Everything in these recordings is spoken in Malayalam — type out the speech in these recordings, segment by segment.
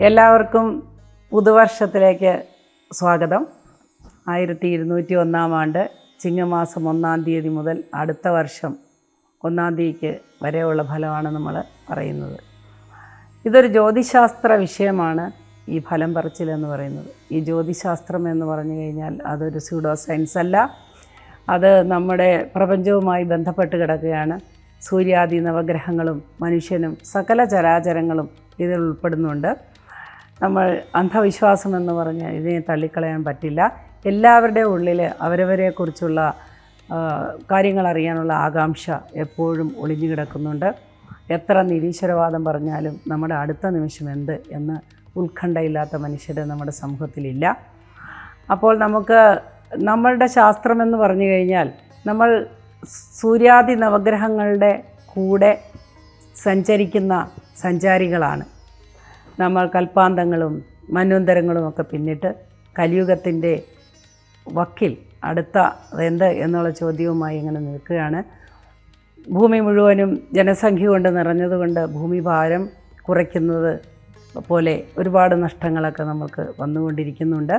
എല്ലാവർക്കും പുതുവർഷത്തിലേക്ക് സ്വാഗതം. 1201 ആണ്ട് ചിങ്ങമാസം 1-ാം തീയതി മുതൽ അടുത്ത വർഷം 1-ാം തീയതിക്ക് വരെയുള്ള ഫലമാണ് നമ്മൾ പറയുന്നത്. ഇതൊരു ജ്യോതിശാസ്ത്ര വിഷയമാണ് ഈ ഫലം പറച്ചിലെന്ന് പറയുന്നത്. ഈ ജ്യോതിശാസ്ത്രം എന്ന് പറഞ്ഞു കഴിഞ്ഞാൽ അതൊരു സ്യൂഡോ സയൻസ് അല്ല, അത് നമ്മുടെ പ്രപഞ്ചവുമായി ബന്ധപ്പെട്ട് കിടക്കുകയാണ്. സൂര്യാദി നവഗ്രഹങ്ങളും മനുഷ്യനും സകല ചരാചരങ്ങളും ഇതിൽ ഉൾപ്പെടുന്നുണ്ട്. നമ്മൾ അന്ധവിശ്വാസം എന്ന് പറഞ്ഞാൽ ഇതിനെ തള്ളിക്കളയാൻ പറ്റില്ല. എല്ലാവരുടെ ഉള്ളിൽ അവരവരെക്കുറിച്ചുള്ള കാര്യങ്ങൾ അറിയാനുള്ള ആകാംക്ഷ എപ്പോഴും ഒളിഞ്ഞു കിടക്കുന്നുണ്ട്. എത്ര നിരീശ്വരവാദം പറഞ്ഞാലും നമ്മുടെ അടുത്ത നിമിഷം എന്ത് എന്ന് ഉത്കണ്ഠയില്ലാത്ത മനുഷ്യർ നമ്മുടെ സമൂഹത്തിലില്ല. അപ്പോൾ നമ്മളുടെ ശാസ്ത്രമെന്ന് പറഞ്ഞു കഴിഞ്ഞാൽ നമ്മൾ സൂര്യാദി നവഗ്രഹങ്ങളുടെ കൂടെ സഞ്ചരിക്കുന്ന സഞ്ചാരികളാണ്. നമ്മൾ കൽപ്പാന്തങ്ങളും മന്വന്തരങ്ങളും ഒക്കെ പിന്നിട്ട് കലിയുഗത്തിൻ്റെ വക്കിൽ അടുത്ത എന്ത് എന്നുള്ള ചോദ്യവുമായി ഇങ്ങനെ നിൽക്കുകയാണ്. ഭൂമി മുഴുവനും ജനസംഖ്യ കൊണ്ട് നിറഞ്ഞതുകൊണ്ട് ഭൂമി ഭാരം കുറയ്ക്കുന്നത് പോലെ ഒരുപാട് നഷ്ടങ്ങളൊക്കെ നമുക്ക് വന്നുകൊണ്ടിരിക്കുന്നുണ്ട്.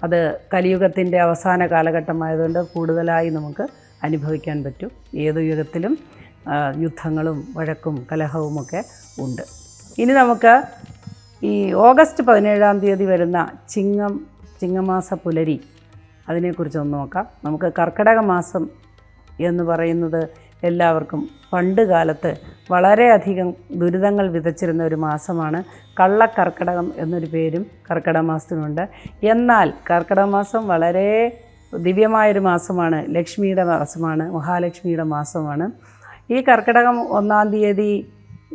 അത് കലിയുഗത്തിൻ്റെ അവസാന കാലഘട്ടമായതുകൊണ്ട് കൂടുതലായി നമുക്ക് അനുഭവിക്കാൻ പറ്റും. ഏതു യുഗത്തിലും യുദ്ധങ്ങളും വഴക്കും കലഹവുമൊക്കെ ഉണ്ട്. ഇനി നമുക്ക് ഈ ഓഗസ്റ്റ് 17-ാം തീയതി വരുന്ന ചിങ്ങമാസ പുലരി അതിനെക്കുറിച്ചൊന്ന് നോക്കാം. നമുക്ക് കർക്കിടക മാസം എന്ന് പറയുന്നത് എല്ലാവർക്കും പണ്ട് കാലത്ത് വളരെയധികം ദുരിതങ്ങൾ വിതച്ചിരുന്ന ഒരു മാസമാണ്. കള്ളക്കർക്കിടകം എന്നൊരു പേരും കർക്കിടക മാസത്തിനുണ്ട്. എന്നാൽ കർക്കിടക മാസം വളരെ ദിവ്യമായൊരു മാസമാണ്, ലക്ഷ്മിയുടെ മാസമാണ്, മഹാലക്ഷ്മിയുടെ മാസമാണ്. ഈ കർക്കിടകം 1-ാം തീയതി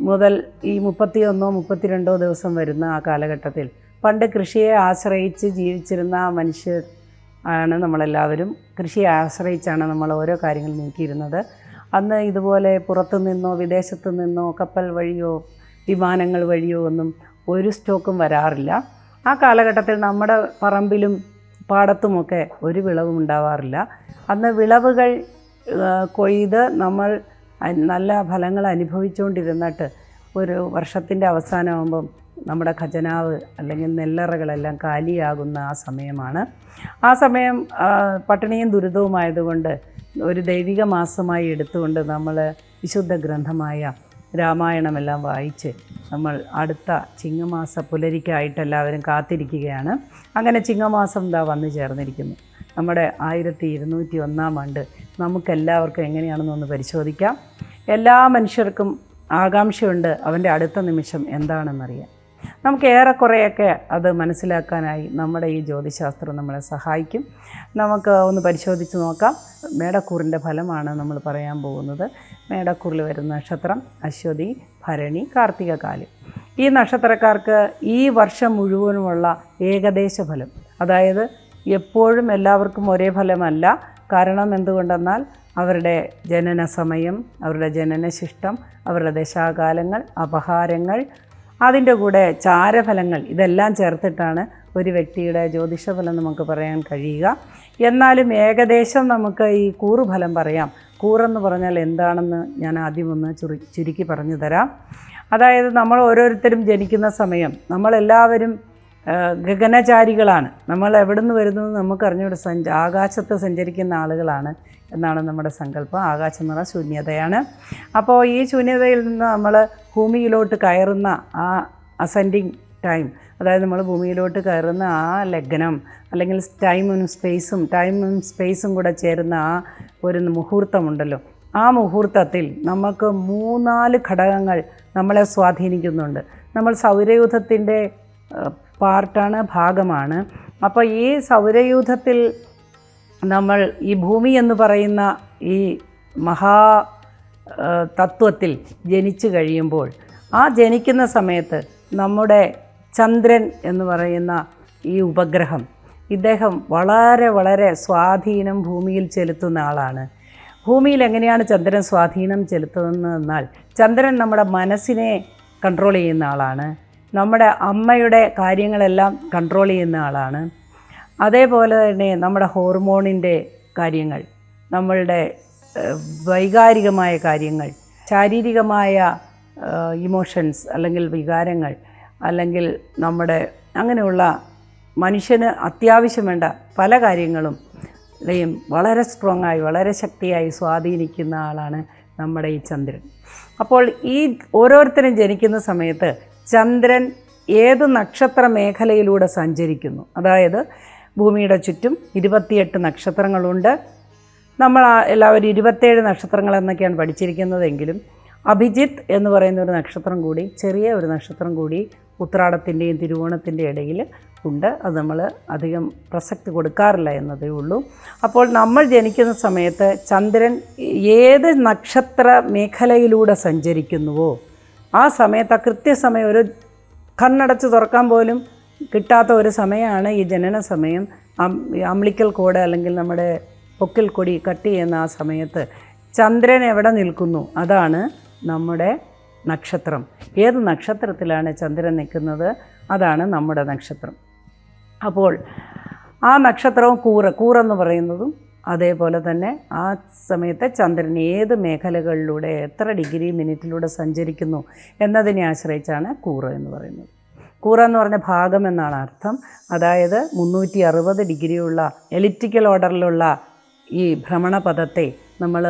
മുതൽ ഈ 31-32 ദിവസം വരുന്ന ആ കാലഘട്ടത്തിൽ പണ്ട് കൃഷിയെ ആശ്രയിച്ച് ജീവിച്ചിരുന്ന മനുഷ്യർ ആണ് നമ്മളെല്ലാവരും. കൃഷിയെ ആശ്രയിച്ചാണ് നമ്മൾ ഓരോ കാര്യങ്ങൾ നോക്കിയിരുന്നത്. അന്ന് ഇതുപോലെ പുറത്തു നിന്നോ വിദേശത്തു നിന്നോ കപ്പൽ വഴിയോ വിമാനങ്ങൾ വഴിയോ ഒന്നും ഒരു സ്റ്റോക്കും വരാറില്ല. ആ കാലഘട്ടത്തിൽ നമ്മുടെ പറമ്പിലും പാടത്തുമൊക്കെ ഒരു വിളവും ഉണ്ടാവാറില്ല. അന്ന് വിളവുകൾ കൊയ്ത് നമ്മൾ നല്ല ഫലങ്ങൾ അനുഭവിച്ചുകൊണ്ടിരുന്നിട്ട് ഒരു വർഷത്തിൻ്റെ അവസാനമാകുമ്പം നമ്മുടെ ഖജനാവ് അല്ലെങ്കിൽ നെല്ലറകളെല്ലാം കാലിയാകുന്ന ആ സമയമാണ്. ആ സമയം പട്ടിണിയും ദുരിതവുമായതുകൊണ്ട് ഒരു ദൈവിക മാസമായി എടുത്തുകൊണ്ട് നമ്മൾ വിശുദ്ധ ഗ്രന്ഥമായ രാമായണമെല്ലാം വായിച്ച് നമ്മൾ അടുത്ത ചിങ്ങമാസ പുലരിക്കായിട്ട് എല്ലാവരും കാത്തിരിക്കുകയാണ്. അങ്ങനെ ചിങ്ങമാസം വന്നു ചേർന്നിരിക്കുന്നു. നമ്മുടെ 1201 ആണ്ട് നമുക്കെല്ലാവർക്കും എങ്ങനെയാണെന്നൊന്ന് പരിശോധിക്കാം. എല്ലാ മനുഷ്യർക്കും ആകാംക്ഷയുണ്ട് അവൻ്റെ അടുത്ത നിമിഷം എന്താണെന്നറിയാൻ. നമുക്ക് ഏറെക്കുറെയൊക്കെ അത് മനസ്സിലാക്കാനായി നമ്മുടെ ഈ ജ്യോതിശാസ്ത്രം നമ്മളെ സഹായിക്കും. നമുക്ക് ഒന്ന് പരിശോധിച്ച് നോക്കാം. മേടക്കൂറിൻ്റെ ഫലമാണ് നമ്മൾ പറയാൻ പോകുന്നത്. മേടക്കൂറിൽ വരുന്ന നക്ഷത്രം അശ്വതി, ഭരണി, കാർത്തികകാല്. ഈ നക്ഷത്രക്കാർക്ക് ഈ വർഷം മുഴുവനുമുള്ള ഏകദേശ ഫലം, അതായത് എപ്പോഴും എല്ലാവർക്കും ഒരേ ഫലമല്ല. കാരണം എന്തുകൊണ്ടെന്നാൽ അവരുടെ ജനന സമയം, അവരുടെ ജനനശിഷ്ടം, അവരുടെ ദശാകാലങ്ങൾ, അപഹാരങ്ങൾ, അതിൻ്റെ കൂടെ ചാരഫലങ്ങൾ ഇതെല്ലാം ചേർത്തിട്ടാണ് ഒരു വ്യക്തിയുടെ ജ്യോതിഷഫലം നമുക്ക് പറയാൻ കഴിയുക. എന്നാലും ഏകദേശം നമുക്ക് ഈ കൂറുഫലം പറയാം. കൂറെന്ന് പറഞ്ഞാൽ എന്താണെന്ന് ഞാൻ ആദ്യം ഒന്ന് ചുരുക്കി പറഞ്ഞു തരാം. അതായത് നമ്മൾ ഓരോരുത്തരും ജനിക്കുന്ന സമയം നമ്മളെല്ലാവരും ഗഗനചാരികളാണ്. നമ്മൾ എവിടെ നിന്ന് വരുന്നത് നമുക്കറിഞ്ഞൂടെ. ആകാശത്ത് സഞ്ചരിക്കുന്ന ആളുകളാണ് എന്നാണ് നമ്മുടെ സങ്കല്പം. ആകാശം എന്ന് പറഞ്ഞാൽ ശൂന്യതയാണ്. അപ്പോൾ ഈ ശൂന്യതയിൽ നിന്ന് നമ്മൾ ഭൂമിയിലോട്ട് കയറുന്ന ആ അസെൻഡിങ് ടൈം, അതായത് നമ്മൾ ഭൂമിയിലോട്ട് കയറുന്ന ആ ലഗ്നം അല്ലെങ്കിൽ ടൈമും സ്പേസും കൂടെ ചേരുന്ന ആ ഒരു മുഹൂർത്തമുണ്ടല്ലോ, ആ മുഹൂർത്തത്തിൽ നമുക്ക് 3-4 ഘടകങ്ങൾ നമ്മളെ സ്വാധീനിക്കുന്നുണ്ട്. നമ്മൾ സൗരയൂഥത്തിൻ്റെ ഭാഗമാണ്. അപ്പോൾ ഈ സൗരയൂഥത്തിൽ നമ്മൾ ഈ ഭൂമി എന്ന് പറയുന്ന ഈ തത്വത്തിൽ ജനിച്ചു കഴിയുമ്പോൾ ആ ജനിക്കുന്ന സമയത്ത് നമ്മുടെ ചന്ദ്രൻ എന്ന് പറയുന്ന ഈ ഉപഗ്രഹം, ഇദ്ദേഹം വളരെ വളരെ സ്വാധീനം ഭൂമിയിൽ ചെലുത്തുന്ന ആളാണ്. ഭൂമിയിൽ എങ്ങനെയാണ് ചന്ദ്രൻ സ്വാധീനം ചെലുത്തുന്നതെന്നാൽ ചന്ദ്രൻ നമ്മുടെ മനസ്സിനെ കൺട്രോൾ ചെയ്യുന്ന ആളാണ്. നമ്മുടെ അമ്മയുടെ കാര്യങ്ങളെല്ലാം കൺട്രോൾ ചെയ്യുന്ന ആളാണ്. അതേപോലെ തന്നെ നമ്മുടെ ഹോർമോണിൻ്റെ കാര്യങ്ങൾ, നമ്മളുടെ വൈകാരികമായ കാര്യങ്ങൾ, ശാരീരികമായ ഇമോഷൻസ് അല്ലെങ്കിൽ വികാരങ്ങൾ, അല്ലെങ്കിൽ നമ്മുടെ അങ്ങനെയുള്ള മനുഷ്യന് അത്യാവശ്യം വേണ്ട പല കാര്യങ്ങളും വളരെ സ്ട്രോങ്ങായി വളരെ ശക്തിയായി സ്വാധീനിക്കുന്ന ആളാണ് നമ്മുടെ ഈ ചന്ദ്രൻ. അപ്പോൾ ഈ ഓരോരുത്തരും ജനിക്കുന്ന സമയത്ത് ചന്ദ്രൻ ഏത് നക്ഷത്ര മേഖലയിലൂടെ സഞ്ചരിക്കുന്നു, അതായത് ഭൂമിയുടെ ചുറ്റും 28 നക്ഷത്രങ്ങളുണ്ട്. നമ്മൾ എല്ലാവരും 27 നക്ഷത്രങ്ങൾ എന്നൊക്കെയാണ് പഠിച്ചിരിക്കുന്നതെങ്കിലും അഭിജിത്ത് എന്ന് പറയുന്ന ഒരു നക്ഷത്രം കൂടി, ചെറിയ ഒരു നക്ഷത്രം കൂടി ഉത്രാടത്തിൻ്റെയും തിരുവോണത്തിൻ്റെ ഇടയിൽ ഉണ്ട്. അത് നമ്മൾ അധികം പ്രസക്തി കൊടുക്കാറില്ല എന്നതേ ഉള്ളൂ. അപ്പോൾ നമ്മൾ ജനിക്കുന്ന സമയത്ത് ചന്ദ്രൻ ഏത് നക്ഷത്ര മേഖലയിലൂടെ സഞ്ചരിക്കുന്നുവോ ആ സമയത്ത്, ആ കൃത്യസമയം, ഒരു കണ്ണടച്ച് തുറക്കാൻ പോലും കിട്ടാത്ത ഒരു സമയമാണ് ഈ ജനന സമയം. അംബ്ലിക്കൽ കോഡ് അല്ലെങ്കിൽ നമ്മുടെ പൊക്കിൽ കൊടി കട്ട് ചെയ്യുന്ന ആ സമയത്ത് ചന്ദ്രൻ എവിടെ നിൽക്കുന്നു അതാണ് നമ്മുടെ നക്ഷത്രം. ഏത് നക്ഷത്രത്തിലാണ് ചന്ദ്രൻ നിൽക്കുന്നത് അതാണ് നമ്മുടെ നക്ഷത്രം. അപ്പോൾ ആ നക്ഷത്രവും കൂറെന്ന് പറയുന്നതും അതേപോലെ തന്നെ ആ സമയത്ത് ചന്ദ്രൻ ഏത് മേഖലകളിലൂടെ എത്ര ഡിഗ്രി മിനിറ്റിലൂടെ സഞ്ചരിക്കുന്നു എന്നതിനെ ആശ്രയിച്ചാണ് കൂറ് എന്ന് പറയുന്നത്. കൂറ എന്ന് പറഞ്ഞ ഭാഗം എന്നാണ് അർത്ഥം. അതായത് 360 ഡിഗ്രിയുള്ള എലിപ്റ്റിക്കൽ ഓർഡറിലുള്ള ഈ ഭ്രമണപഥത്തെ നമ്മൾ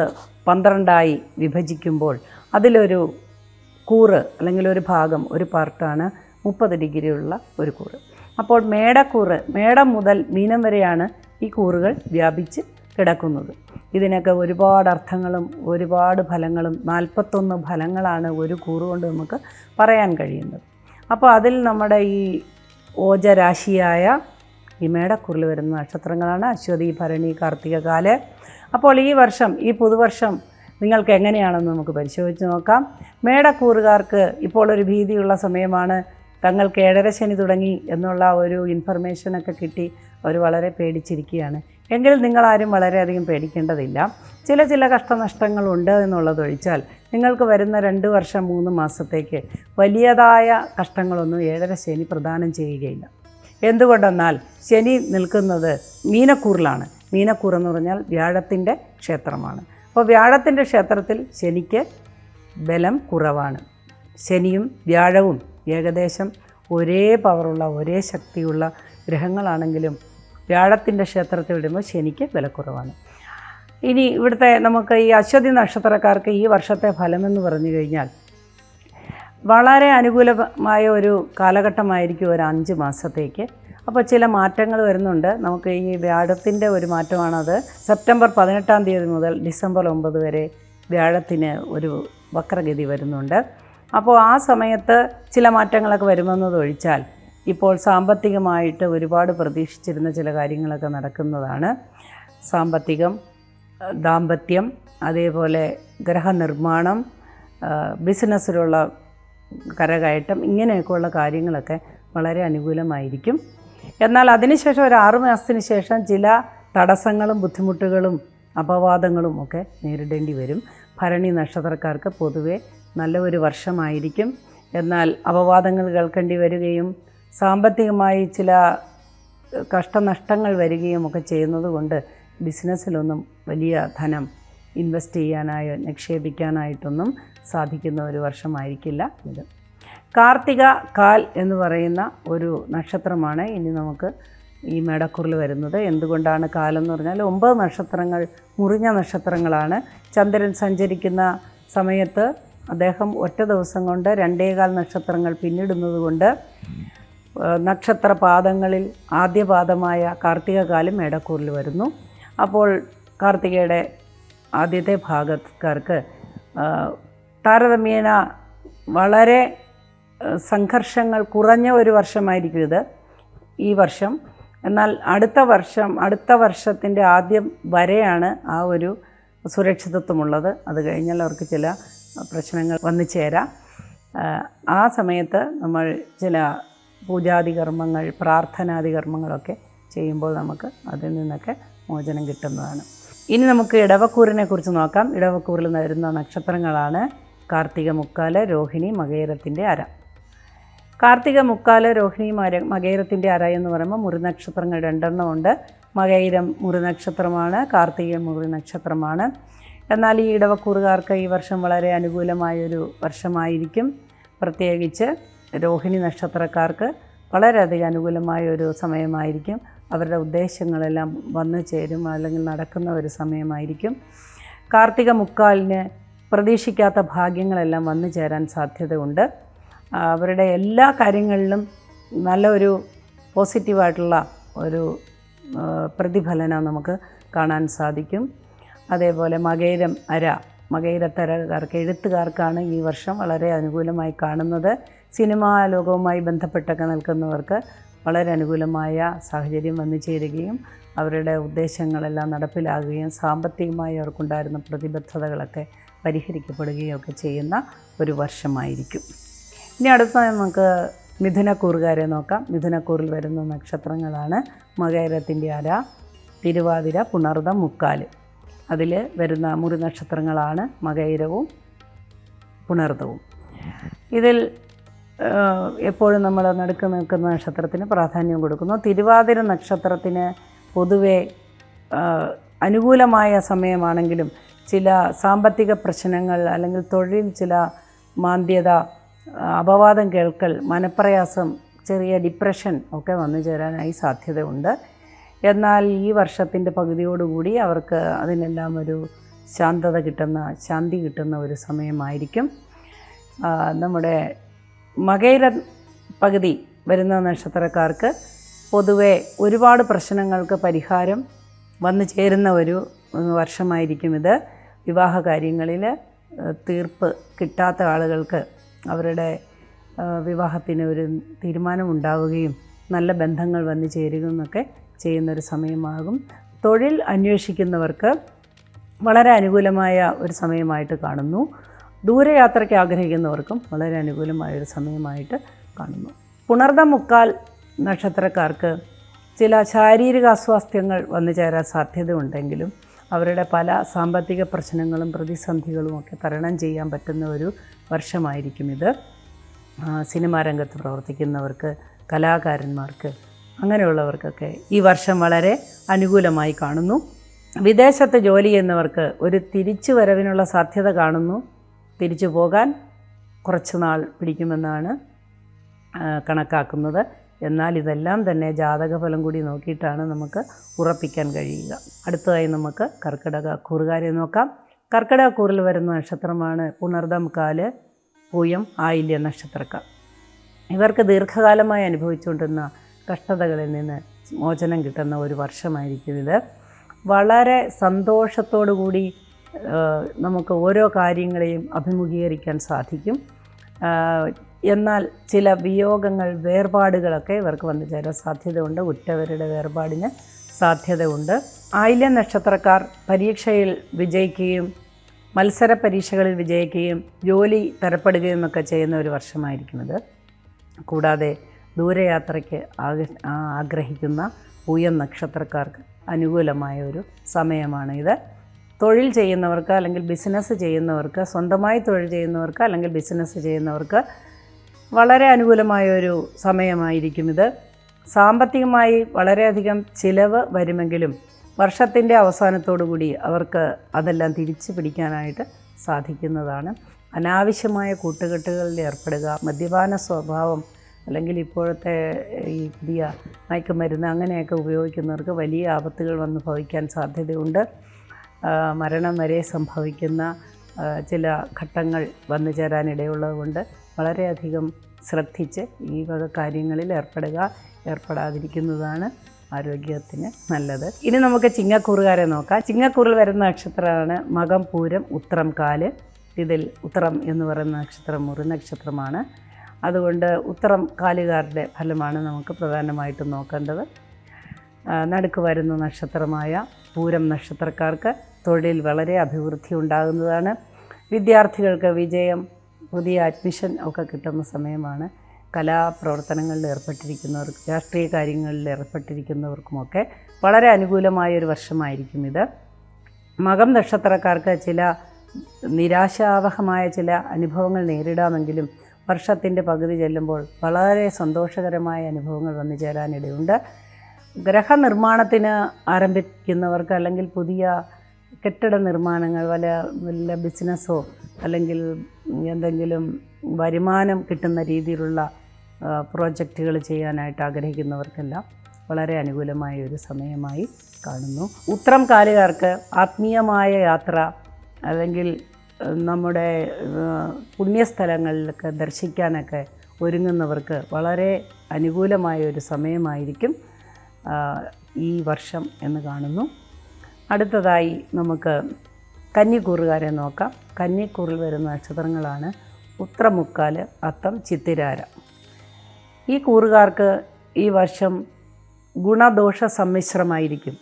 12ആയി വിഭജിക്കുമ്പോൾ അതിലൊരു കൂറ് അല്ലെങ്കിൽ ഒരു ഭാഗം, ഒരു പാർട്ടാണ് 30 ഡിഗ്രിയുള്ള ഒരു കൂറ്. അപ്പോൾ മേടക്കൂറ്, മേടം മുതൽ മീനം വരെയാണ് ഈ കൂറുകൾ വ്യാപിച്ച് കിടക്കുന്നത്. ഇതിനൊക്കെ ഒരുപാട് അർത്ഥങ്ങളും ഒരുപാട് ഫലങ്ങളും 41 ഫലങ്ങളാണ് ഒരു കൂറ് കൊണ്ട് നമുക്ക് പറയാൻ കഴിയുന്നത്. അപ്പോൾ അതിൽ നമ്മുടെ ഈ ഓജരാശിയായ ഈ മേടക്കൂറിൽ വരുന്ന നക്ഷത്രങ്ങളാണ് അശ്വതി, ഭരണി, കാർത്തിക, കാല്. അപ്പോൾ ഈ വർഷം, ഈ പുതുവർഷം നിങ്ങൾക്ക് എങ്ങനെയാണെന്ന് നമുക്ക് പരിശോധിച്ച് നോക്കാം. മേടക്കൂറുകാർക്ക് ഇപ്പോൾ ഒരു ഭീതിയുള്ള സമയമാണ്. തങ്ങൾക്ക് 7.5 ശനി തുടങ്ങി എന്നുള്ള ഒരു ഇൻഫർമേഷനൊക്കെ കിട്ടി അവർ വളരെ പേടിച്ചിരിക്കുകയാണ്. എങ്കിൽ നിങ്ങളാരും വളരെയധികം പേടിക്കേണ്ടതില്ല. ചില കഷ്ടനഷ്ടങ്ങളുണ്ട് എന്നുള്ളതൊഴിച്ചാൽ നിങ്ങൾക്ക് വരുന്ന 2 വർഷം 3 മാസത്തേക്ക് വലിയതായ കഷ്ടങ്ങളൊന്നും 7.5 ശനി പ്രദാനം ചെയ്യുകയില്ല. എന്തുകൊണ്ടെന്നാൽ ശനി നിൽക്കുന്നത് മീനക്കൂറിലാണ്. മീനക്കൂറെന്ന് പറഞ്ഞാൽ വ്യാഴത്തിൻ്റെ ക്ഷേത്രമാണ്. അപ്പോൾ വ്യാഴത്തിൻ്റെ ക്ഷേത്രത്തിൽ ശനിക്ക് ബലം കുറവാണ്. ശനിയും വ്യാഴവും ഏകദേശം ഒരേ പവറുള്ള ഒരേ ശക്തിയുള്ള ഗ്രഹങ്ങളാണെങ്കിലും വ്യാഴത്തിൻ്റെ ക്ഷേത്രത്തിൽ വിടുമ്പോൾ ശനിക്ക് ബലക്കുറവാണ്. ഇനി ഇവിടുത്തെ നമുക്ക് ഈ അശ്വതി നക്ഷത്രക്കാർക്ക് ഈ വർഷത്തെ ഫലമെന്ന് പറഞ്ഞു കഴിഞ്ഞാൽ വളരെ അനുകൂലമായ ഒരു കാലഘട്ടമായിരിക്കും ഒരു 5 മാസത്തേക്ക്. അപ്പോൾ ചില മാറ്റങ്ങൾ വരുന്നുണ്ട്. നമുക്ക് ഈ വ്യാഴത്തിൻ്റെ ഒരു മാറ്റമാണത്. സെപ്റ്റംബർ 18-ാം തീയതി മുതൽ ഡിസംബർ 9 വരെ വ്യാഴത്തിന് ഒരു വക്രഗതി വരുന്നുണ്ട്. അപ്പോൾ ആ സമയത്ത് ചില മാറ്റങ്ങളൊക്കെ വരുമെന്നതൊഴിച്ചാൽ ഇപ്പോൾ സാമ്പത്തികമായിട്ട് ഒരുപാട് പ്രതീക്ഷിച്ചിരുന്ന ചില കാര്യങ്ങളൊക്കെ നടക്കുന്നതാണ്. സാമ്പത്തികം, ദാമ്പത്യം, അതേപോലെ ഗ്രഹനിർമ്മാണം, ബിസിനസ്സിലുള്ള കരകയറ്റം, ഇങ്ങനെയൊക്കെയുള്ള കാര്യങ്ങളൊക്കെ വളരെ അനുകൂലമായിരിക്കും. എന്നാൽ അതിനുശേഷം ഒരു 6 മാസത്തിന് ശേഷം ചില തടസ്സങ്ങളും ബുദ്ധിമുട്ടുകളും അപവാദങ്ങളും ഒക്കെ നേരിടേണ്ടി വരും. ഭരണി നക്ഷത്രക്കാർക്ക് പൊതുവെ നല്ല ഒരു വർഷമായിരിക്കും. എന്നാൽ അപവാദങ്ങൾ കേൾക്കേണ്ടി വരികയും സാമ്പത്തികമായി ചില കഷ്ടനഷ്ടങ്ങൾ വരികയും ഒക്കെ ചെയ്യുന്നത് കൊണ്ട് ബിസിനസ്സിലൊന്നും വലിയ ധനം ഇൻവെസ്റ്റ് ചെയ്യാനായോ നിക്ഷേപിക്കാനായിട്ടൊന്നും സാധിക്കുന്ന ഒരു വർഷമായിരിക്കില്ല ഇത്. കാർത്തിക, കാൽ എന്ന് പറയുന്ന ഒരു നക്ഷത്രമാണ് ഇനി നമുക്ക് ഈ മേടക്കൂറിൽ വരുന്നത്. എന്തുകൊണ്ടാണ് കാലെന്ന് പറഞ്ഞാൽ 9 നക്ഷത്രങ്ങൾ മുറിഞ്ഞ നക്ഷത്രങ്ങളാണ്. ചന്ദ്രൻ സഞ്ചരിക്കുന്ന സമയത്ത് അദ്ദേഹം ഒറ്റ ദിവസം കൊണ്ട് 2.25 നക്ഷത്രങ്ങൾ പിന്നിടുന്നത് കൊണ്ട് നക്ഷത്രപാദങ്ങളിൽ ആദ്യ പാദമായ കാർത്തിക കാലം മേടക്കൂറിൽ വരുന്നു. അപ്പോൾ കാർത്തികയുടെ ആദ്യത്തെ ഭാഗക്കാർക്ക് താരതമ്യേന വളരെ സംഘർഷങ്ങൾ കുറഞ്ഞ ഒരു വർഷമായിരിക്കും ഇത് ഈ വർഷം. എന്നാൽ അടുത്ത വർഷത്തിൻ്റെ ആദ്യം വരെയാണ് ആ ഒരു സുരക്ഷിതത്വമുള്ളത്. അത് കഴിഞ്ഞാൽ അവർക്ക് ചില പ്രശ്നങ്ങൾ വന്നു ചേരാം. ആ സമയത്ത് നമ്മൾ ചില പൂജാതി കർമ്മങ്ങൾ, പ്രാർത്ഥനാദി കർമ്മങ്ങളൊക്കെ ചെയ്യുമ്പോൾ നമുക്ക് അതിൽ നിന്നൊക്കെ മോചനം കിട്ടുന്നതാണ്. ഇനി നമുക്ക് ഇടവക്കൂറിനെ കുറിച്ച് നോക്കാം. ഇടവക്കൂറിൽ വരുന്ന നക്ഷത്രങ്ങളാണ് കാർത്തിക, മുക്കാല്, രോഹിണി, മകയിരത്തിൻ്റെ അര. കാർത്തിക, മുക്കാല്, രോഹിണി, മകയിരത്തിൻ്റെ അര എന്ന് പറയുമ്പോൾ മുറി നക്ഷത്രങ്ങൾ 2 ഉണ്ട്. മകയിരം മുറി നക്ഷത്രമാണ്, കാർത്തിക മുറി നക്ഷത്രമാണ്. എന്നാൽ ഈ ഇടവക്കൂറുകാർക്ക് ഈ വർഷം വളരെ അനുകൂലമായൊരു വർഷമായിരിക്കും. പ്രത്യേകിച്ച് രോഹിണി നക്ഷത്രക്കാർക്ക് വളരെയധികം അനുകൂലമായ ഒരു സമയമായിരിക്കും. അവരുടെ ഉദ്ദേശങ്ങളെല്ലാം വന്നു ചേരും അല്ലെങ്കിൽ നടക്കുന്ന ഒരു സമയമായിരിക്കും. കാർത്തിക മുക്കാലിന് പ്രതീക്ഷിക്കാത്ത ഭാഗ്യങ്ങളെല്ലാം വന്നു ചേരാൻ സാധ്യതയുണ്ട്. അവരുടെ എല്ലാ കാര്യങ്ങളിലും നല്ല ഒരു പോസിറ്റീവായിട്ടുള്ള ഒരു പ്രതിഫലനം നമുക്ക് കാണാൻ സാധിക്കും. അതേപോലെ മകയിരത്തരക്കാർക്ക് എഴുത്തുകാർക്കാണ് ഈ വർഷം വളരെ അനുകൂലമായി കാണുന്നത്. സിനിമാ ലോകവുമായി ബന്ധപ്പെട്ടൊക്കെ നിൽക്കുന്നവർക്ക് വളരെ അനുകൂലമായ സാഹചര്യം വന്നു ചേരുകയും അവരുടെ ഉദ്ദേശങ്ങളെല്ലാം നടപ്പിലാകുകയും സാമ്പത്തികമായി അവർക്കുണ്ടായിരുന്ന പ്രതിബദ്ധതകളൊക്കെ പരിഹരിക്കപ്പെടുകയും ഒക്കെ ചെയ്യുന്ന ഒരു വർഷമായിരിക്കും. ഇനി അടുത്ത നമുക്ക് മിഥുനക്കൂറുകാരെ നോക്കാം. മിഥുനക്കൂറിൽ വരുന്ന നക്ഷത്രങ്ങളാണ് മകയിരത്തിൻ്റെ അര, തിരുവാതിര, പുണർദം, മുക്കാല്. അതിൽ വരുന്ന മുറി നക്ഷത്രങ്ങളാണ് മകയിരവും പുണർദവും. ഇതിൽ എപ്പോഴും നമ്മൾ നടുക്ക് നിൽക്കുന്ന നക്ഷത്രത്തിന് പ്രാധാന്യം കൊടുക്കുന്നു. തിരുവാതിര നക്ഷത്രത്തിന് പൊതുവെ അനുകൂലമായ സമയമാണെങ്കിലും ചില സാമ്പത്തിക പ്രശ്നങ്ങൾ അല്ലെങ്കിൽ തൊഴിൽ ചില മാന്ദ്യത, അപവാദം കേൾക്കൽ, മനപ്രയാസം, ചെറിയ ഡിപ്രഷൻ ഒക്കെ വന്നു ചേരാനായി സാധ്യതയുണ്ട്. എന്നാൽ ഈ വർഷത്തിൻ്റെ പകുതിയോടുകൂടി അവർക്ക് അതിനെല്ലാം ഒരു ശാന്തി കിട്ടുന്ന ഒരു സമയമായിരിക്കും. നമ്മുടെ മകയിര പകുതി വരുന്ന നക്ഷത്രക്കാർക്ക് പൊതുവെ ഒരുപാട് പ്രശ്നങ്ങൾക്ക് പരിഹാരം വന്നു ചേരുന്ന ഒരു വർഷമായിരിക്കും ഇത്. വിവാഹ കാര്യങ്ങളിൽ തീർപ്പ് കിട്ടാത്ത ആളുകൾക്ക് അവരുടെ വിവാഹത്തിന് ഒരു തീരുമാനമുണ്ടാവുകയും നല്ല ബന്ധങ്ങൾ വന്നു ചേരുകയെന്നൊക്കെ ചെയ്യുന്നൊരു സമയമാകും. തൊഴിൽ അന്വേഷിക്കുന്നവർക്ക് വളരെ അനുകൂലമായ ഒരു സമയമായിട്ട് കാണുന്നു. ദൂരയാത്രയ്ക്ക് ആഗ്രഹിക്കുന്നവർക്കും വളരെ അനുകൂലമായൊരു സമയമായിട്ട് കാണുന്നു. പുണർദം മുക്കാൽ നക്ഷത്രക്കാർക്ക് ചില ശാരീരിക അസ്വാസ്ഥ്യങ്ങൾ വന്നു ചേരാൻ സാധ്യതയുണ്ടെങ്കിലും അവരുടെ പല സാമ്പത്തിക പ്രശ്നങ്ങളും പ്രതിസന്ധികളും ഒക്കെ തരണം ചെയ്യാൻ പറ്റുന്ന ഒരു വർഷമായിരിക്കും ഇത്. സിനിമാ രംഗത്ത് പ്രവർത്തിക്കുന്നവർക്ക്, കലാകാരന്മാർക്ക്, അങ്ങനെയുള്ളവർക്കൊക്കെ ഈ വർഷം വളരെ അനുകൂലമായി കാണുന്നു. വിദേശത്ത് ജോലി ചെയ്യുന്നവർക്ക് ഒരു തിരിച്ചു വരവിനുള്ള സാധ്യത കാണുന്നു. തിരിച്ചു പോകാൻ കുറച്ച് നാൾ പിടിക്കുമെന്നാണ് കണക്കാക്കുന്നത്. എന്നാൽ ഇതെല്ലാം തന്നെ ജാതകഫലം കൂടി നോക്കിയിട്ടാണ് നമുക്ക് ഉറപ്പിക്കാൻ കഴിയുക. അടുത്തതായി നമുക്ക് കർക്കിടക കൂറുകാരെ നോക്കാം. കർക്കിടക കൂറിൽ വരുന്ന നക്ഷത്രമാണ് പുണർദം, കാല്, പൂയം, ആയില്യം നക്ഷത്രക്കാർ. ഇവർക്ക് ദീർഘകാലമായി അനുഭവിച്ചുകൊണ്ടിരുന്ന കഷ്ടതകളിൽ നിന്ന് മോചനം കിട്ടുന്ന ഒരു വർഷമായിരിക്കും ഇത്. വളരെ സന്തോഷത്തോടു കൂടി നമുക്ക് ഓരോ കാര്യങ്ങളെയും അഭിമുഖീകരിക്കാൻ സാധിക്കും. എന്നാൽ ചില വിയോഗങ്ങൾ, വേർപാടുകളൊക്കെ ഇവർക്ക് വന്നു ചേരാൻ സാധ്യതയുണ്ട്. ഉറ്റവരുടെ വേർപാടിന് സാധ്യതയുണ്ട്. ആയില്യം നക്ഷത്രക്കാർ പരീക്ഷയിൽ വിജയിക്കുകയും മത്സര പരീക്ഷകളിൽ വിജയിക്കുകയും ജോലി തരപ്പെടുകയും ഒക്കെ ചെയ്യുന്ന ഒരു വർഷമായിരിക്കും ഇത്. കൂടാതെ ദൂരയാത്രയ്ക്ക് ആഗ്രഹിക്കുന്ന പൂയം നക്ഷത്രക്കാർക്ക് അനുകൂലമായ ഒരു സമയമാണ് ഇത്. തൊഴിൽ ചെയ്യുന്നവർക്ക് അല്ലെങ്കിൽ ബിസിനസ് ചെയ്യുന്നവർക്ക്, സ്വന്തമായി തൊഴിൽ ചെയ്യുന്നവർക്ക് അല്ലെങ്കിൽ ബിസിനസ് ചെയ്യുന്നവർക്ക് വളരെ അനുകൂലമായൊരു സമയമായിരിക്കും ഇത്. സാമ്പത്തികമായി വളരെയധികം ചിലവ് വരുമെങ്കിലും വർഷത്തിൻ്റെ അവസാനത്തോടു കൂടി അവർക്ക് അതെല്ലാം തിരിച്ചു പിടിക്കാനായിട്ട് സാധിക്കുന്നതാണ്. അനാവശ്യമായ കൂട്ടുകെട്ടുകളിൽ ഏർപ്പെടുക, മദ്യപാന സ്വഭാവം അല്ലെങ്കിൽ ഇപ്പോഴത്തെ ഈ പുതിയ മയക്കുമരുന്ന് അങ്ങനെയൊക്കെ ഉപയോഗിക്കുന്നവർക്ക് വലിയ ആപത്തുകൾ വന്ന് ഭവിക്കാൻ സാധ്യതയുണ്ട്. മരണം വരെ സംഭവിക്കുന്ന ചില ഘട്ടങ്ങൾ വന്നു ചേരാനിടയുള്ളതുകൊണ്ട് വളരെയധികം ശ്രദ്ധിച്ച് ഈ വക കാര്യങ്ങളിൽ ഏർപ്പെടാതിരിക്കുന്നതാണ് ആരോഗ്യത്തിന് നല്ലത്. ഇനി നമുക്ക് ചിങ്ങക്കൂറുകാരെ നോക്കാം. ചിങ്ങക്കൂറിൽ വരുന്ന നക്ഷത്രമാണ് മകം, പൂരം, ഉത്രം, കാല്. ഇതിൽ ഉത്രം എന്ന് പറയുന്ന നക്ഷത്രം മുറി നക്ഷത്രമാണ്. അതുകൊണ്ട് ഉത്രം കാലുകാരുടെ ഫലമാണ് നമുക്ക് പ്രധാനമായിട്ടും നോക്കേണ്ടത്. നടുക്ക് വരുന്ന നക്ഷത്രമായ പൂരം നക്ഷത്രക്കാർക്ക് തൊഴിൽ വളരെ അഭിവൃദ്ധി ഉണ്ടാകുന്നതാണ്. വിദ്യാർത്ഥികൾക്ക് വിജയം, പുതിയ അഡ്മിഷൻ ഒക്കെ കിട്ടുന്ന സമയമാണ്. കലാപ്രവർത്തനങ്ങളിൽ ഏർപ്പെട്ടിരിക്കുന്നവർക്ക്, രാഷ്ട്രീയ കാര്യങ്ങളിൽ ഏർപ്പെട്ടിരിക്കുന്നവർക്കുമൊക്കെ വളരെ അനുകൂലമായൊരു വർഷമായിരിക്കും ഇത്. മകം നക്ഷത്രക്കാർക്ക് ചില നിരാശാവഹമായ ചില അനുഭവങ്ങൾ നേരിടാമെങ്കിലും വർഷത്തിൻ്റെ പകുതി ചെല്ലുമ്പോൾ വളരെ സന്തോഷകരമായ അനുഭവങ്ങൾ വന്നു ചേരാനിടയുണ്ട്. ഗ്രഹനിർമ്മാണത്തിന് ആരംഭിക്കുന്നവർക്ക് അല്ലെങ്കിൽ പുതിയ കെട്ടിട നിർമ്മാണങ്ങൾ, വല്ല ബിസിനസ്സോ അല്ലെങ്കിൽ എന്തെങ്കിലും വരുമാനം കിട്ടുന്ന രീതിയിലുള്ള പ്രോജക്റ്റുകൾ ചെയ്യാനായിട്ട് ആഗ്രഹിക്കുന്നവർക്കെല്ലാം വളരെ അനുകൂലമായ ഒരു സമയമായി കാണുന്നു. ഉത്രം കാലുകാർക്ക് ആത്മീയമായ യാത്ര അല്ലെങ്കിൽ നമ്മുടെ പുണ്യസ്ഥലങ്ങളിലൊക്കെ ദർശിക്കാനൊക്കെ ഒരുങ്ങുന്നവർക്ക് വളരെ അനുകൂലമായ ഒരു സമയമായിരിക്കും ഈ വർഷം എന്ന് കാണുന്നു. അടുത്തതായി നമുക്ക് കന്നിക്കൂറുകാരെ നോക്കാം. കന്നിക്കൂറിൽ വരുന്ന നക്ഷത്രങ്ങളാണ് ഉത്രമുക്കാല്, അത്തം, ചിത്തിരാര. ഈ കൂറുകാർക്ക് ഈ വർഷം ഗുണദോഷ സമ്മിശ്രമായിരിക്കും.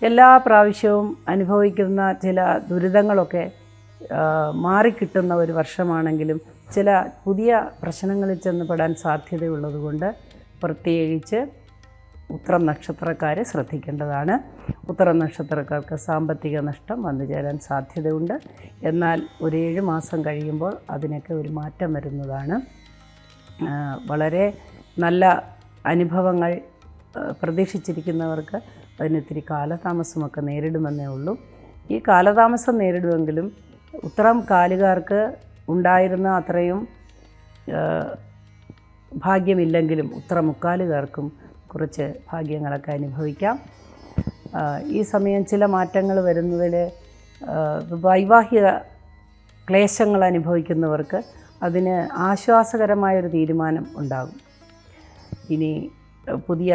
എല്ലാ പ്രാവശ്യവും അനുഭവിക്കുന്ന ചില ദുരിതങ്ങളൊക്കെ മാറിക്കിട്ടുന്ന ഒരു വർഷമാണെങ്കിലും ചില പുതിയ പ്രശ്നങ്ങളിൽ ചെന്നപ്പെടാൻ സാധ്യതയുള്ളതുകൊണ്ട് പ്രത്യേകിച്ച് ഉത്രം നക്ഷത്രക്കാർ ശ്രദ്ധിക്കേണ്ടതാണ്. ഉത്രം നക്ഷത്രക്കാർക്ക് സാമ്പത്തിക നഷ്ടം വന്നു ചേരാൻ സാധ്യതയുണ്ട്. എന്നാൽ ഒരു 7 മാസം കഴിയുമ്പോൾ അതിനൊക്കെ ഒരു മാറ്റം വരുന്നതാണ്. വളരെ നല്ല അനുഭവങ്ങൾ പ്രതീക്ഷിച്ചിരിക്കുന്നവർക്ക് അതിനിത്തിരി കാലതാമസമൊക്കെ നേരിടുമെന്നേ ഉള്ളൂ. ഈ കാലതാമസം നേരിടുമെങ്കിലും ഉത്രം കാലുകാർക്ക് ഉണ്ടായിരുന്ന അത്രയും ഭാഗ്യമില്ലെങ്കിലും ഉത്രമുക്കാലുകാർക്കും കുറച്ച് ഭാഗ്യങ്ങളൊക്കെ അനുഭവിക്കാം. ഈ സമയം ചില മാറ്റങ്ങൾ വരുന്നതിൽ വൈവാഹിക ക്ലേശങ്ങൾ അനുഭവിക്കുന്നവർക്ക് അതിന് ആശ്വാസകരമായൊരു തീരുമാനം ഉണ്ടാകും. ഇനി പുതിയ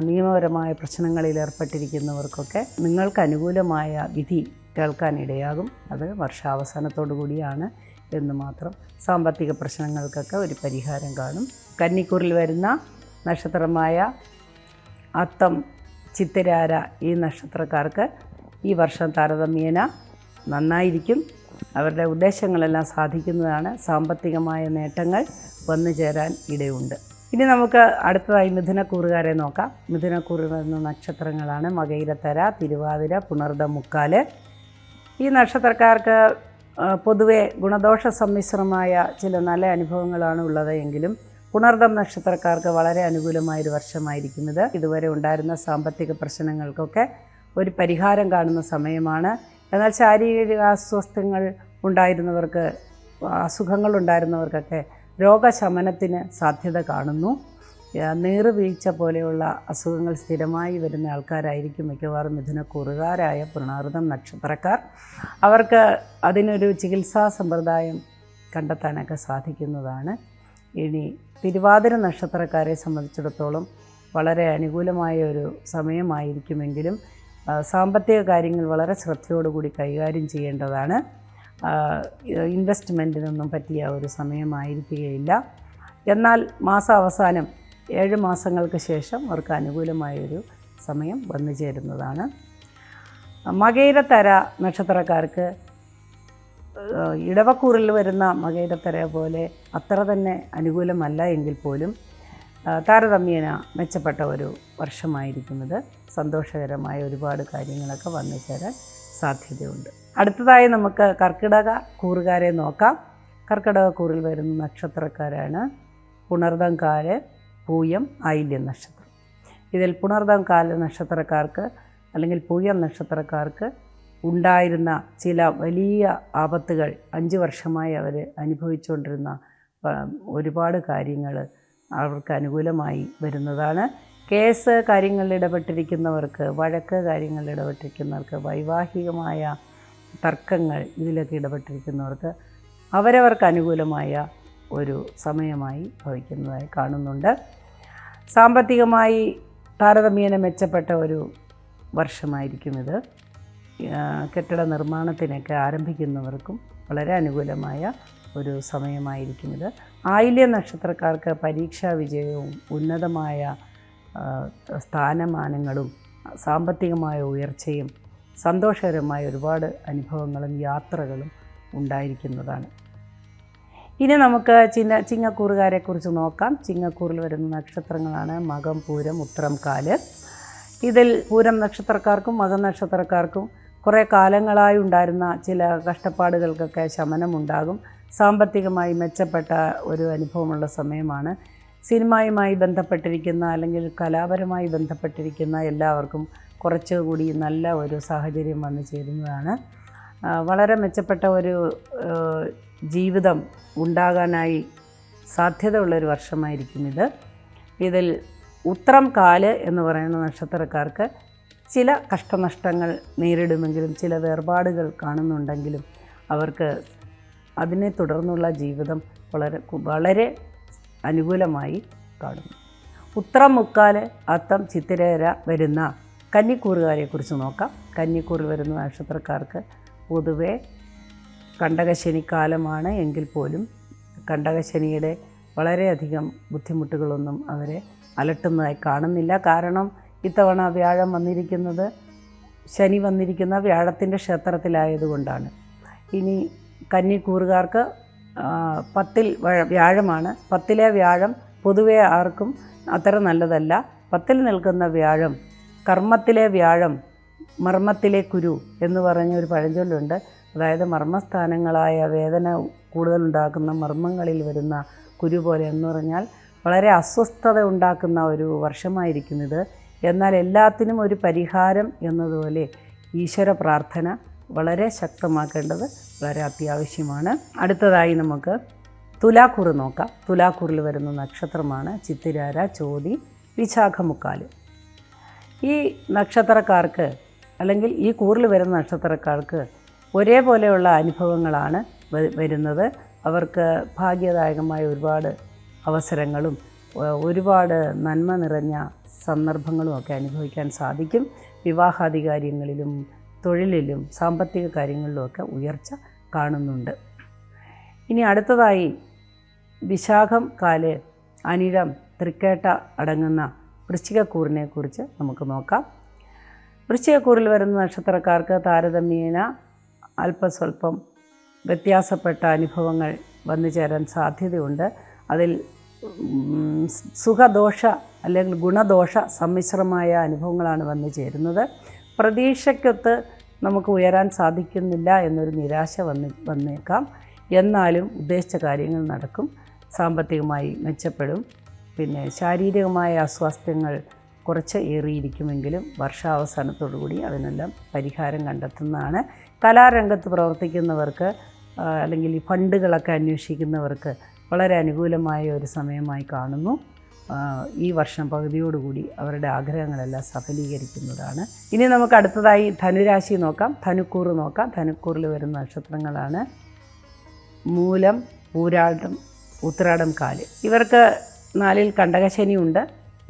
നിയമപരമായ പ്രശ്നങ്ങളിൽ ഏർപ്പെട്ടിരിക്കുന്നവർക്കൊക്കെ നിങ്ങൾക്ക് അനുകൂലമായ വിധി കേൾക്കാനിടയാകും. അത് വർഷാവസാനത്തോടു കൂടിയാണ് എന്ന് മാത്രം. സാമ്പത്തിക പ്രശ്നങ്ങൾക്കൊക്കെ ഒരു പരിഹാരം കാണും. കന്നിക്കൂറിൽ വരുന്ന നക്ഷത്രമായ അത്തം, ചിത്തിരാര ഈ നക്ഷത്രക്കാർക്ക് ഈ വർഷം താരതമ്യേന നന്നായിരിക്കും. അവരുടെ ഉദ്ദേശങ്ങളെല്ലാം സാധിക്കുന്നതാണ്. സാമ്പത്തികമായ നേട്ടങ്ങൾ വന്നു ചേരാൻ ഇടയുണ്ട്. ഇനി നമുക്ക് അടുത്തതായി മിഥുനക്കൂറുകാരെ നോക്കാം. മിഥുനക്കൂറിൽ വരുന്ന നക്ഷത്രങ്ങളാണ് മകയിരത്തര, തിരുവാതിര, പുണർദം, മുക്കാല്. ഈ നക്ഷത്രക്കാർക്ക് പൊതുവെ ഗുണദോഷ സമ്മിശ്രമായ ചില നല്ല അനുഭവങ്ങളാണ് ഉള്ളത് എങ്കിലും പുണർദം നക്ഷത്രക്കാർക്ക് വളരെ അനുകൂലമായൊരു വർഷമായിരിക്കും ഇത്. ഇതുവരെ ഉണ്ടായിരുന്ന സാമ്പത്തിക പ്രശ്നങ്ങൾക്കൊക്കെ ഒരു പരിഹാരം കാണുന്ന സമയമാണ്. എന്നാൽ ശാരീരിക അസ്വസ്ഥങ്ങൾ ഉണ്ടായിരുന്നവർക്ക്, അസുഖങ്ങളുണ്ടായിരുന്നവർക്കൊക്കെ രോഗശമനത്തിന് സാധ്യത കാണുന്നു. നീറുവീഴ്ച പോലെയുള്ള അസുഖങ്ങൾ സ്ഥിരമായി വരുന്ന ആൾക്കാരായിരിക്കും മിക്കവാറും മിഥുനക്കൂറുകാരായ പുണർദം നക്ഷത്രക്കാർ. അവർക്ക് അതിനൊരു ചികിത്സാ സമ്പ്രദായം കണ്ടെത്താനൊക്കെ സാധിക്കുന്നതാണ്. ഇനി തിരുവാതിര നക്ഷത്രക്കാരെ സംബന്ധിച്ചിടത്തോളം വളരെ അനുകൂലമായ ഒരു സമയമായിരിക്കുമെങ്കിലും സാമ്പത്തിക കാര്യങ്ങൾ വളരെ ശ്രദ്ധയോടുകൂടി കൈകാര്യം ചെയ്യേണ്ടതാണ്. ഇൻവെസ്റ്റ്മെൻറ്റിനൊന്നും പറ്റിയ ഒരു സമയമായിരിക്കുകയില്ല. എന്നാൽ മാസാവസാനം 7 മാസങ്ങൾക്ക് ശേഷം അവർക്ക് അനുകൂലമായൊരു സമയം വന്നു ചേരുന്നതാണ്. മകയിരത്തര നക്ഷത്രക്കാർക്ക് ഇടവക്കൂറിൽ വരുന്ന മകയിരത്തര പോലെ അത്ര തന്നെ അനുകൂലമല്ല എങ്കിൽ പോലും താരതമ്യേന മെച്ചപ്പെട്ട ഒരു വർഷമായിരിക്കുന്നത്. സന്തോഷകരമായ ഒരുപാട് കാര്യങ്ങളൊക്കെ വന്നു ചേരാൻ സാധ്യതയുണ്ട്. അടുത്തതായി നമുക്ക് കർക്കിടക കൂറുകാരെ നോക്കാം. കർക്കിടക കൂറിൽ വരുന്ന നക്ഷത്രക്കാരാണ് പുണർദം കാല്, പൂയം, ആയില്യം നക്ഷത്രം. ഇതിൽ പുണർദം കാല് നക്ഷത്രക്കാർക്ക് അല്ലെങ്കിൽ പൂയം നക്ഷത്രക്കാർക്ക് ഉണ്ടായിരുന്ന ചില വലിയ ആപത്തുകൾ 5 വർഷമായി അവർ അനുഭവിച്ചുകൊണ്ടിരുന്ന ഒരുപാട് കാര്യങ്ങൾ അവർക്ക് അനുകൂലമായി വരുന്നതാണ്. കേസ് കാര്യങ്ങളിൽ ഇടപെട്ടിരിക്കുന്നവർക്ക്, വഴക്ക് കാര്യങ്ങളിൽ ഇടപെട്ടിരിക്കുന്നവർക്ക്, വൈവാഹികമായ തർക്കങ്ങൾ ഇതിലൊക്കെ ഇടപെട്ടിരിക്കുന്നവർക്ക് അവരവർക്ക് അനുകൂലമായ ഒരു സമയമായി ഭവിക്കുന്നതായി കാണുന്നുണ്ട്. സാമ്പത്തികമായി താരതമ്യേന മെച്ചപ്പെട്ട ഒരു വർഷമായിരിക്കും ഇത്. കെട്ടിട നിർമ്മാണത്തിനൊക്കെ ആരംഭിക്കുന്നവർക്കും വളരെ അനുകൂലമായ ഒരു സമയമായിരിക്കും ഇത്. ആയില്യ നക്ഷത്രക്കാർക്ക് പരീക്ഷാ വിജയവും ഉന്നതമായ സ്ഥാനമാനങ്ങളും സാമ്പത്തികമായ ഉയർച്ചയും സന്തോഷകരമായ ഒരുപാട് അനുഭവങ്ങളും യാത്രകളും ഉണ്ടായിരിക്കുന്നതാണ്. ഇനി നമുക്ക് ചിങ്ങക്കൂറുകാരെക്കുറിച്ച് നോക്കാം. ചിങ്ങക്കൂറിൽ വരുന്ന നക്ഷത്രങ്ങളാണ് മകം, പൂരം, ഉത്രം, കാല്. ഇതിൽ പൂരം നക്ഷത്രക്കാർക്കും മകം നക്ഷത്രക്കാർക്കും കുറേ കാലങ്ങളായി ഉണ്ടായിരുന്ന ചില കഷ്ടപ്പാടുകൾക്കൊക്കെ ശമനമുണ്ടാകും. സാമ്പത്തികമായി മെച്ചപ്പെട്ട ഒരു അനുഭവമുള്ള സമയമാണ്. സിനിമയുമായി ബന്ധപ്പെട്ടിരിക്കുന്ന അല്ലെങ്കിൽ കലാപരമായി ബന്ധപ്പെട്ടിരിക്കുന്ന എല്ലാവർക്കും കുറച്ചുകൂടി നല്ല ഒരു സാഹചര്യം വന്നു ചേരുന്നതാണ്. വളരെ മെച്ചപ്പെട്ട ഒരു ജീവിതം ഉണ്ടാകാനായി സാധ്യതയുള്ളൊരു വർഷമായിരിക്കും ഇത്. ഇതിൽ ഉത്രം കാല് എന്ന് പറയുന്ന നക്ഷത്രക്കാർക്ക് ചില കഷ്ടനഷ്ടങ്ങൾ നേരിടുമെങ്കിലും ചില വേർപാടുകൾ കാണുന്നുണ്ടെങ്കിലും അവർക്ക് അതിനെ തുടർന്നുള്ള ജീവിതം വളരെ അനുകൂലമായി കാണുന്നു. ഉത്രം മുക്കാല് അത്തം ചിത്തിരേര വരുന്ന കന്നിക്കൂറുകാരെക്കുറിച്ച് നോക്കാം. കന്നിക്കൂറിൽ വരുന്ന നക്ഷത്രക്കാർക്ക് പൊതുവെ കണ്ടകശനിക്കാലമാണ് എങ്കിൽ പോലും കണ്ടകശനിയുടെ വളരെയധികം ബുദ്ധിമുട്ടുകളൊന്നും അവരെ അലട്ടുന്നതായി കാണുന്നില്ല. കാരണം ഇത്തവണ വ്യാഴം വന്നിരിക്കുന്നത് ശനി വന്നിരിക്കുന്ന വ്യാഴത്തിൻ്റെ ക്ഷേത്രത്തിലായതുകൊണ്ടാണ്. ഇനി കന്നിക്കൂറുകാർക്ക് 10-ൽ വ്യാഴമാണ്. 10-ലെ വ്യാഴം പൊതുവെ ആർക്കും അത്ര നല്ലതല്ല. 10-ൽ നിൽക്കുന്ന വ്യാഴം കർമ്മത്തിലെ വ്യാഴം മർമ്മത്തിലെ കുരു എന്ന് പറഞ്ഞൊരു പഴഞ്ചൊല്ലുണ്ട്. അതായത് മർമ്മസ്ഥാനങ്ങളായ വേദന കൂടുതലുണ്ടാക്കുന്ന മർമ്മങ്ങളിൽ വരുന്ന കുരു പോലെ എന്ന് പറഞ്ഞാൽ വളരെ അസ്വസ്ഥത ഉണ്ടാക്കുന്ന ഒരു വർഷമായിരിക്കും ഇത്. എന്നാൽ എല്ലാത്തിനും ഒരു പരിഹാരം എന്നതുപോലെ ഈശ്വര പ്രാർത്ഥന വളരെ ശക്തമാക്കേണ്ടത് വളരെ അത്യാവശ്യമാണ്. അടുത്തതായി നമുക്ക് തുലാക്കൂറ് നോക്കാം. തുലാക്കൂറിൽ വരുന്ന നക്ഷത്രമാണ് ചിത്തിരാര, ചോതി, വിശാഖമുക്കാല്. ഈ നക്ഷത്രക്കാർക്ക് അല്ലെങ്കിൽ ഈ കൂറിൽ വരുന്ന നക്ഷത്രക്കാർക്ക് ഒരേപോലെയുള്ള അനുഭവങ്ങളാണ് വരുന്നത്. അവർക്ക് ഭാഗ്യദായകമായ ഒരുപാട് അവസരങ്ങളും ഒരുപാട് നന്മ നിറഞ്ഞ സന്ദർഭങ്ങളും ഒക്കെ അനുഭവിക്കാൻ സാധിക്കും. വിവാഹാദി കാര്യങ്ങളിലും തൊഴിലിലും സാമ്പത്തിക കാര്യങ്ങളിലുമൊക്കെ ഉയർച്ച കാണുന്നുണ്ട്. ഇനി അടുത്തതായി വിശാഖം കാല്, അനിഴം, തൃക്കേട്ട അടങ്ങുന്ന വൃശ്ചികക്കൂറിനെ കുറിച്ച് നമുക്ക് നോക്കാം. വൃശ്ചികക്കൂറിൽ വരുന്ന നക്ഷത്രക്കാർക്ക് താരതമ്യേന അല്പസ്വല്പം വ്യത്യാസപ്പെട്ട അനുഭവങ്ങൾ വന്നു ചേരാൻ സാധ്യതയുണ്ട്. അതിൽ സുഖദോഷ അല്ലെങ്കിൽ ഗുണദോഷ സമ്മിശ്രമായ അനുഭവങ്ങളാണ് വന്നു ചേരുന്നത്. പ്രതീക്ഷയ്ക്കൊത്ത് നമുക്ക് ഉയരാൻ സാധിക്കുന്നില്ല എന്നൊരു നിരാശ വന്നേക്കാം. എന്നാലും ഉദ്ദേശിച്ച കാര്യങ്ങൾ നടക്കും, സാമ്പത്തികമായി മെച്ചപ്പെടും. പിന്നെ ശാരീരികമായ അസ്വാസ്ഥ്യങ്ങൾ കുറച്ച് ഏറിയിരിക്കുമെങ്കിലും വർഷാവസാനത്തോടുകൂടി അതിനെല്ലാം പരിഹാരം കണ്ടെത്തുന്നതാണ്. കലാരംഗത്ത് പ്രവർത്തിക്കുന്നവർക്ക് അല്ലെങ്കിൽ ഈ ഫണ്ടുകളൊക്കെ അന്വേഷിക്കുന്നവർക്ക് വളരെ അനുകൂലമായ ഒരു സമയമായി കാണുന്നു. ഈ വർഷം പകുതിയോടുകൂടി അവരുടെ ആഗ്രഹങ്ങളെല്ലാം സഫലീകരിക്കുന്നതാണ്. ഇനി നമുക്ക് അടുത്തതായി ധനുരാശി നോക്കാം, ധനുക്കൂറ് നോക്കാം. ധനുക്കൂറിൽ വരുന്ന നക്ഷത്രങ്ങളാണ് മൂലം, പൂരാടം, ഉത്രാടം, കാല്. ഇവർക്ക് 4-ൽ കണ്ടകശനിയുണ്ട്,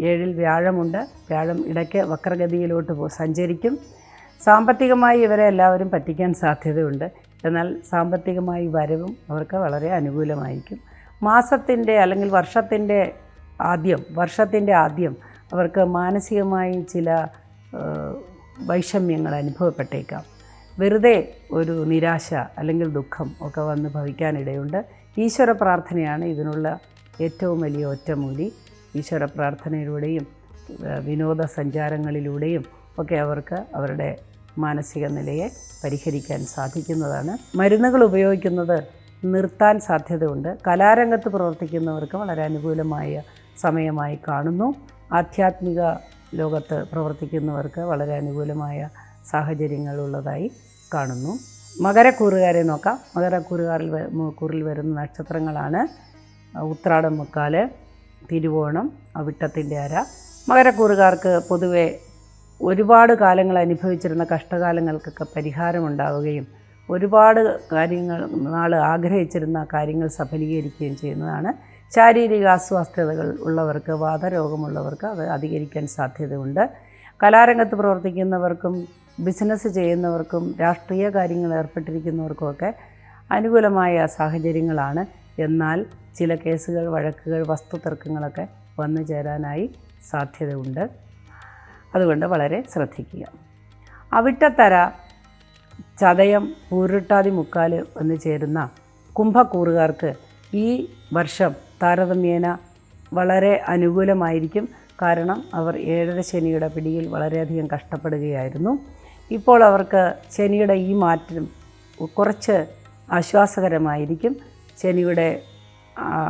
7-ൽ വ്യാഴമുണ്ട്. വ്യാഴം ഇടയ്ക്ക് വക്രഗതിയിലോട്ട് സഞ്ചരിക്കും. സാമ്പത്തികമായി ഇവരെ എല്ലാവരും പറ്റിക്കാൻ സാധ്യതയുണ്ട്. എന്നാൽ സാമ്പത്തികമായി വരവും അവർക്ക് വളരെ അനുകൂലമായിരിക്കും. മാസത്തിൻ്റെ അല്ലെങ്കിൽ വർഷത്തിൻ്റെ ആദ്യം അവർക്ക് മാനസികമായി ചില വൈഷമ്യങ്ങൾ അനുഭവപ്പെട്ടേക്കാം. വെറുതെ ഒരു നിരാശ അല്ലെങ്കിൽ ദുഃഖം ഒക്കെ വന്ന് ഭവിക്കാനിടയുണ്ട്. ഈശ്വര പ്രാർത്ഥനയാണ് ഇതിനുള്ള ഏറ്റവും വലിയ ഒറ്റമൂലി. ഈശ്വര പ്രാർത്ഥനയിലൂടെയും വിനോദസഞ്ചാരങ്ങളിലൂടെയും ഒക്കെ അവർക്ക് അവരുടെ മാനസിക നിലയെ പരിഹരിക്കാൻ സാധിക്കുന്നതാണ്. മരുന്നുകൾ ഉപയോഗിക്കുന്നത് നിർത്താൻ സാധ്യതയുണ്ട്. കലാരംഗത്ത് പ്രവർത്തിക്കുന്നവർക്ക് വളരെ അനുകൂലമായ സമയമായി കാണുന്നു. ആധ്യാത്മിക ലോകത്ത് പ്രവർത്തിക്കുന്നവർക്ക് വളരെ അനുകൂലമായ സാഹചര്യങ്ങളുള്ളതായി കാണുന്നു. മകരക്കൂറുകാരെ നോക്കാം. മകരക്കൂറിൽ വരുന്ന നക്ഷത്രങ്ങളാണ് ഉത്രാടം, മുക്കാല്, തിരുവോണം, അവിട്ടത്തിൻ്റെ അര. മകരക്കൂറുകാർക്ക് പൊതുവെ ഒരുപാട് കാലങ്ങൾ അനുഭവിച്ചിരുന്ന കഷ്ടകാലങ്ങൾക്കൊക്കെ പരിഹാരമുണ്ടാവുകയും ഒരുപാട് നാൾ ആഗ്രഹിച്ചിരുന്ന കാര്യങ്ങൾ സഫലീകരിക്കുകയും ചെയ്യുന്നതാണ്. ശാരീരിക അസ്വാസ്ഥ്യതകൾ ഉള്ളവർക്ക്, വാതരോഗമുള്ളവർക്ക് അത് അധികരിക്കാൻ സാധ്യതയുണ്ട്. കലാരംഗത്ത് പ്രവർത്തിക്കുന്നവർക്കും ബിസിനസ് ചെയ്യുന്നവർക്കും രാഷ്ട്രീയ കാര്യങ്ങൾ ഏർപ്പെട്ടിരിക്കുന്നവർക്കുമൊക്കെ അനുകൂലമായ സാഹചര്യങ്ങളാണ്. എന്നാൽ ചില കേസുകൾ, വഴക്കുകൾ, വസ്തുതർക്കങ്ങളൊക്കെ വന്നു ചേരാനായി സാധ്യതയുണ്ട്. അതുകൊണ്ട് വളരെ ശ്രദ്ധിക്കുക. അവിട്ടത്തര, ചതയം, പൂരുട്ടാതി, മുക്കാല് വന്നു ചേരുന്ന കുംഭക്കൂറുകാർക്ക് ഈ വർഷം താരതമ്യേന വളരെ അനുകൂലമായിരിക്കും. കാരണം അവർ 7ര ശനിയുടെ പിടിയിൽ വളരെയധികം കഷ്ടപ്പെടുകയായിരുന്നു. ഇപ്പോൾ അവർക്ക് ശനിയുടെ ഈ മാറ്റം കുറച്ച് ആശ്വാസകരമായിരിക്കും. ശനിയുടെ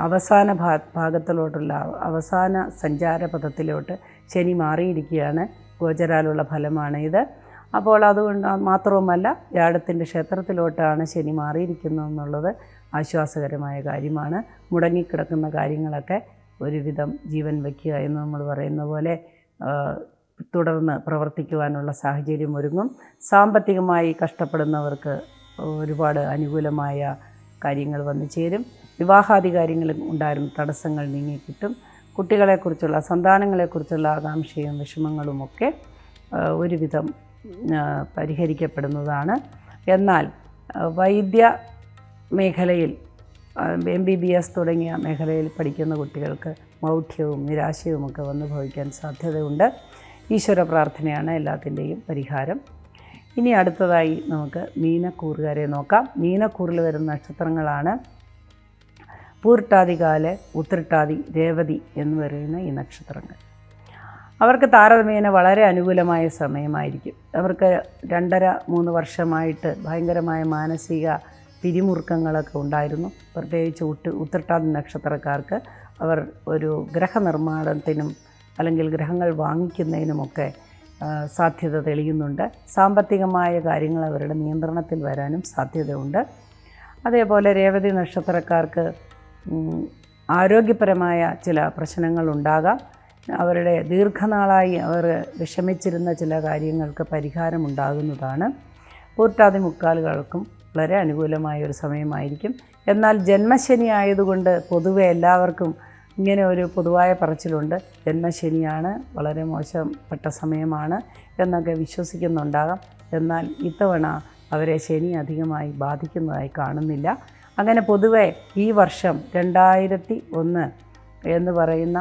അവസാന ഭാഗത്തിലോട്ടുള്ള അവസാന സഞ്ചാരപഥത്തിലോട്ട് ശനി മാറിയിരിക്കുകയാണ്. ഗോചരാലുള്ള ഫലമാണ് ഇത്. അപ്പോൾ അതുകൊണ്ട് മാത്രവുമല്ല, വ്യാഴത്തിൻ്റെ ക്ഷേത്രത്തിലോട്ടാണ് ശനി മാറിയിരിക്കുന്നത് എന്നുള്ളത് ആശ്വാസകരമായ കാര്യമാണ്. മുടങ്ങിക്കിടക്കുന്ന കാര്യങ്ങളൊക്കെ ഒരുവിധം ജീവൻ വയ്ക്കുക എന്ന് നമ്മൾ പറയുന്ന പോലെ തുടർന്ന് പ്രവർത്തിക്കുവാനുള്ള സാഹചര്യം ഒരുങ്ങും. സാമ്പത്തികമായി കഷ്ടപ്പെടുന്നവർക്ക് ഒരുപാട് അനുകൂലമായ കാര്യങ്ങൾ വന്നു ചേരും. വിവാഹാദി കാര്യങ്ങളിൽ ഉണ്ടായിരുന്ന തടസ്സങ്ങൾ നീങ്ങിക്കിട്ടും. കുട്ടികളെക്കുറിച്ചുള്ള, സന്താനങ്ങളെക്കുറിച്ചുള്ള ആകാംക്ഷയും വിഷമങ്ങളുമൊക്കെ ഒരുവിധം പരിഹരിക്കപ്പെടുന്നതാണ്. എന്നാൽ വൈദ്യ മേഖലയിൽ MBBS തുടങ്ങിയ മേഖലയിൽ പഠിക്കുന്ന കുട്ടികൾക്ക് മൗഢ്യവും നിരാശയുമൊക്കെ വന്നു ഭവിക്കാൻ സാധ്യതയുണ്ട്. ഈശ്വര പ്രാർത്ഥനയാണ് എല്ലാത്തിൻ്റെയും പരിഹാരം. ഇനി അടുത്തതായി നമുക്ക് മീനക്കൂറുകാരെ നോക്കാം. മീനക്കൂറിൽ വരുന്ന നക്ഷത്രങ്ങളാണ് പൂരിട്ടാതികാല്, ഉത്രട്ടാതി, രേവതി എന്ന് പറയുന്ന ഈ നക്ഷത്രങ്ങൾ. അവർക്ക് താരതമ്യേന വളരെ അനുകൂലമായ സമയമായിരിക്കും. അവർക്ക് 2.5-3 വർഷമായിട്ട് ഭയങ്കരമായ മാനസിക പിരിമുറുക്കങ്ങളൊക്കെ ഉണ്ടായിരുന്നു. പ്രത്യേകിച്ച് ഉത്രട്ടാതി നക്ഷത്രക്കാർക്ക് അവർ ഒരു ഗ്രഹനിർമ്മാണത്തിനും അല്ലെങ്കിൽ ഗ്രഹങ്ങൾ വാങ്ങിക്കുന്നതിനുമൊക്കെ സാധ്യത തെളിയുന്നുണ്ട്. സാമ്പത്തികമായ കാര്യങ്ങൾ അവരുടെ നിയന്ത്രണത്തിൽ വരാനും സാധ്യതയുണ്ട്. അതേപോലെ രേവതി നക്ഷത്രക്കാർക്ക് ആരോഗ്യപരമായ ചില പ്രശ്നങ്ങളുണ്ടാകാം. അവരുടെ ദീർഘനാളായി അവർ വിഷമിച്ചിരുന്ന ചില കാര്യങ്ങൾക്ക് പരിഹാരമുണ്ടാകുന്നതാണ്. പൂരിട്ടാതി മുക്കാലുകൾക്കും വളരെ അനുകൂലമായ ഒരു സമയമായിരിക്കും. എന്നാൽ ജന്മശനി ആയതുകൊണ്ട് പൊതുവെ എല്ലാവർക്കും ഇങ്ങനെ ഒരു പൊതുവായ പറച്ചിലുണ്ട്, ജന്മശനിയാണ്, വളരെ മോശപ്പെട്ട സമയമാണ് എന്നൊക്കെ വിശ്വസിക്കുന്നുണ്ടാകാം. എന്നാൽ ഇത്തവണ അവരെ ശനി അധികമായി ബാധിക്കുന്നതായി കാണുന്നില്ല. അങ്ങനെ പൊതുവെ ഈ വർഷം 2001 എന്ന് പറയുന്ന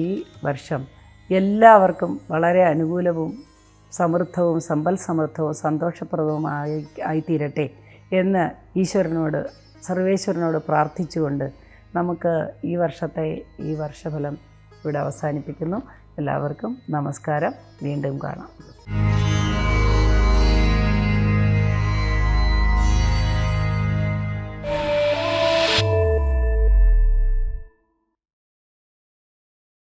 ഈ വർഷം എല്ലാവർക്കും വളരെ അനുകൂലവും സമൃദ്ധവും സമ്പൽ സമൃദ്ധവും സന്തോഷപ്രദവുമായിത്തീരട്ടെ എന്ന് സർവേശ്വരനോട് പ്രാർത്ഥിച്ചുകൊണ്ട് നമുക്ക് ഈ വർഷഫലം ഇവിടെ അവസാനിപ്പിക്കുന്നു. എല്ലാവർക്കും നമസ്കാരം. വീണ്ടും കാണാം.